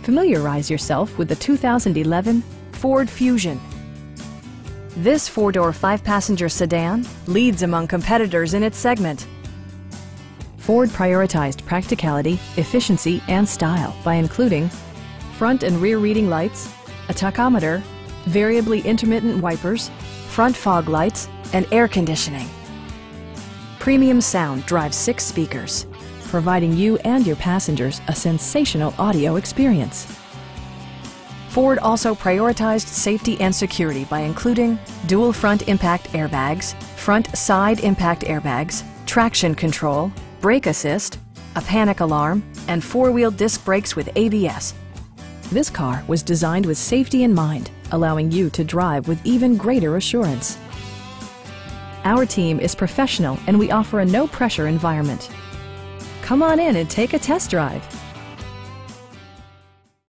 Familiarize yourself with the 2011 Ford Fusion. This four-door, five-passenger sedan leads among competitors in its segment. Ford prioritized practicality, efficiency, and style by including front and rear reading lights, a tachometer, variably intermittent wipers, front fog lights, and air conditioning. Premium sound drives 6 speakers, providing you and your passengers a sensational audio experience. Ford also prioritized safety and security by including dual front impact airbags, front side impact airbags, traction control, brake assist, a panic alarm, and 4-wheel disc brakes with ABS. This car was designed with safety in mind, allowing you to drive with even greater assurance. Our team is professional and we offer a no-pressure environment. Come on in and take a test drive.